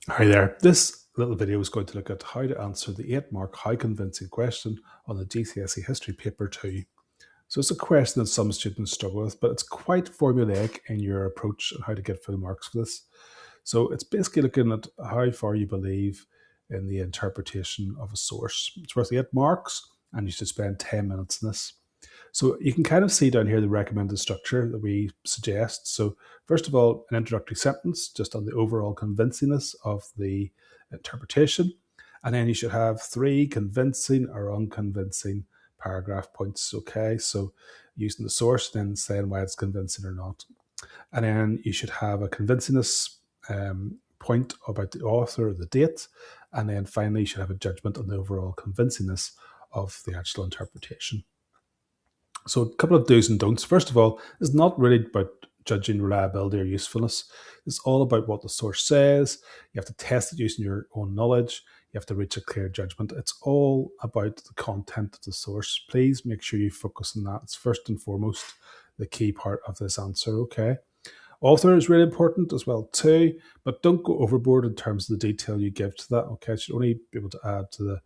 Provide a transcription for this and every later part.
Hi there. This little video is going to look at how to answer the 8-mark how convincing question on the GCSE History Paper 2. So it's a question that some students struggle with, but it's quite formulaic in your approach on how to get full marks for this. So it's basically looking at how far you believe in the interpretation of a source. It's worth 8 marks, and you should spend 10 minutes in this. So you can kind of see down here the recommended structure that we suggest. So first of all, an introductory sentence just on the overall convincingness of the interpretation. And then you should have 3 convincing or unconvincing paragraph points. Okay, so using the source, then saying why it's convincing or not. And then you should have a convincingness point about the author or the date. And then finally, you should have a judgment on the overall convincingness of the actual interpretation. So a couple of do's and don'ts. First of all, it's not really about judging reliability or usefulness. It's all about what the source says. You have to test it using your own knowledge. You have to reach a clear judgment. It's all about the content of the source. Please make sure you focus on that. It's first and foremost the key part of this answer, okay? Author is really important as well too, but don't go overboard in terms of the detail you give to that, okay? It should only be able to add to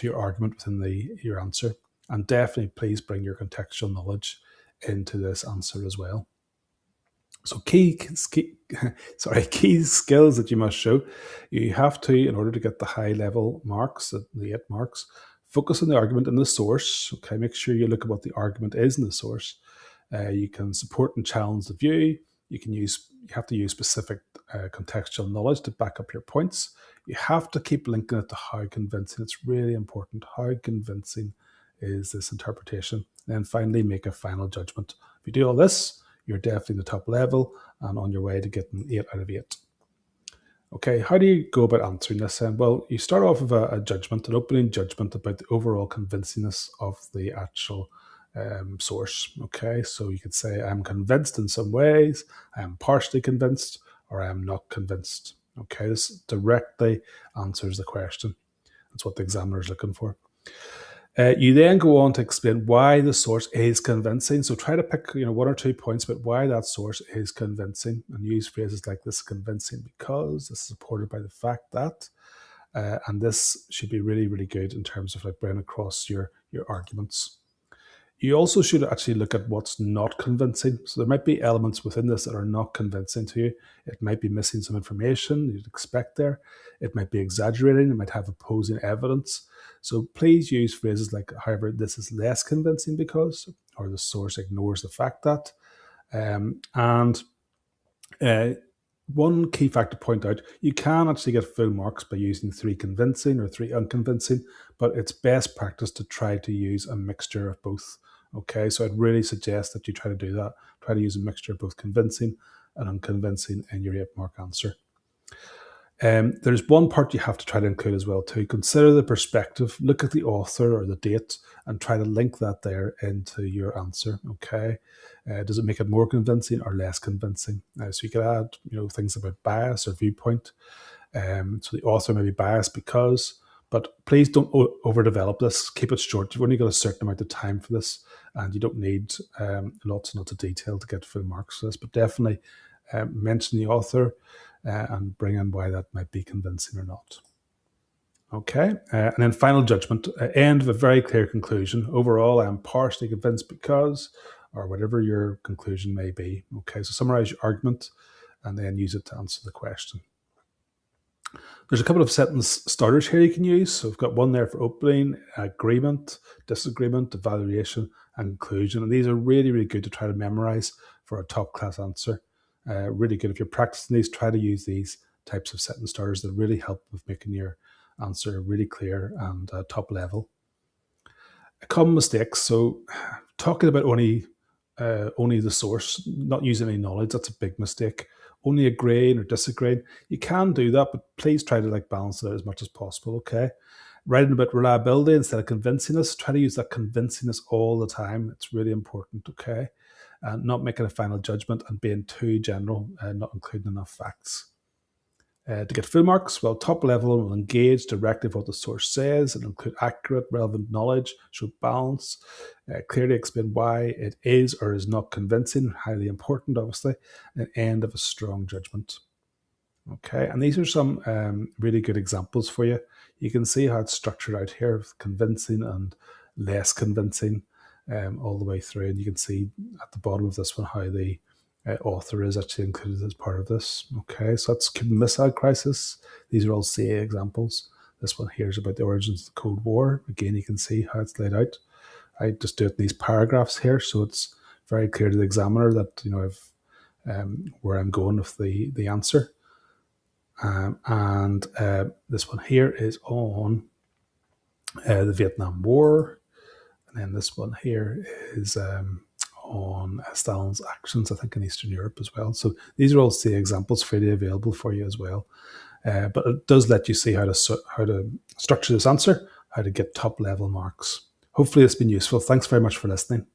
your argument within your answer. And definitely please bring your contextual knowledge into this answer as well. So key skills that you must show. You have to, in order to get the high level marks, the 8 marks, focus on the argument in the source. Okay, make sure you look at what the argument is in the source. You can support and challenge the view. You have to use specific contextual knowledge to back up your points. You have to keep linking it to how convincing. It's really important. How convincing is this interpretation? And then finally, make a final judgment. If you do all this, you're definitely the top level and on your way to getting 8 out of 8. Okay, how do you go about answering this then? Well, you start off with a judgment, an opening judgment about the overall convincingness of the actual source. Okay, so you could say, I'm convinced in some ways, I am partially convinced, or I am not convinced. Okay, this directly answers the question. That's what the examiner is looking for. You then go on to explain why the source is convincing. So try to pick 1 or 2 points about why that source is convincing, and use phrases like this: convincing because, this is supported by the fact that, and this should be really, really good in terms of like bringing across your arguments. You also should actually look at what's not convincing. So there might be elements within this that are not convincing to you. It might be missing some information you'd expect there. It might be exaggerating. It might have opposing evidence. So please use phrases like, however, this is less convincing because, or the source ignores the fact that. One key fact to point out, you can actually get full marks by using 3 convincing or 3 unconvincing, but it's best practice to try to use a mixture of both. Okay, so I'd really suggest that you try to do that. Try to use a mixture of both convincing and unconvincing in your 8-mark answer. There's one part you have to try to include as well too. Consider the perspective, look at the author or the date, and try to link that there into your answer. Okay, does it make it more convincing or less convincing? So you could add, things about bias or viewpoint. So the author may be biased because, but please don't overdevelop this. Keep it short. You've only got a certain amount of time for this, and you don't need lots and lots of detail to get full marks for this. But definitely mention the author and bring in why that might be convincing or not. Okay, and then final judgment, end with a very clear conclusion. Overall, I am partially convinced because, or whatever your conclusion may be. Okay, so summarize your argument and then use it to answer the question. There's a couple of sentence starters here you can use. So we've got one there for opening, agreement, disagreement, evaluation, and conclusion. And these are really, really good to try to memorize for a top class answer. Really good. If you're practicing these, try to use these types of sentence starters that really help with making your answer really clear and top level. Common mistakes. So talking about only the source, not using any knowledge, that's a big mistake. Only agreeing or disagreeing, you can do that, but please try to balance it out as much as possible. Okay, writing about reliability instead of convincingness, try to use that convincingness all the time. It's really important. Okay, and not making a final judgment and being too general, not including enough facts. To get full marks, well, top level will engage directly with what the source says and include accurate, relevant knowledge, show balance, clearly explain why it is or is not convincing, highly important, obviously, and end of a strong judgment. Okay, and these are some really good examples for you. You can see how it's structured out here, convincing and less convincing, all the way through. And you can see at the bottom of this one how the author is actually included as part of this. Okay, so that's Cuban Missile Crisis. These are all CA examples. This one here is about the origins of the Cold War. Again, you can see how it's laid out. I just do it in these paragraphs here, so it's very clear to the examiner that I've where I'm going with the answer. And this one here is on the Vietnam War. And then this one here is on Stalin's actions, I think, in Eastern Europe as well. So these are all the examples freely available for you as well. But it does let you see how to structure this answer, how to get top level marks. Hopefully it's been useful. Thanks very much for listening.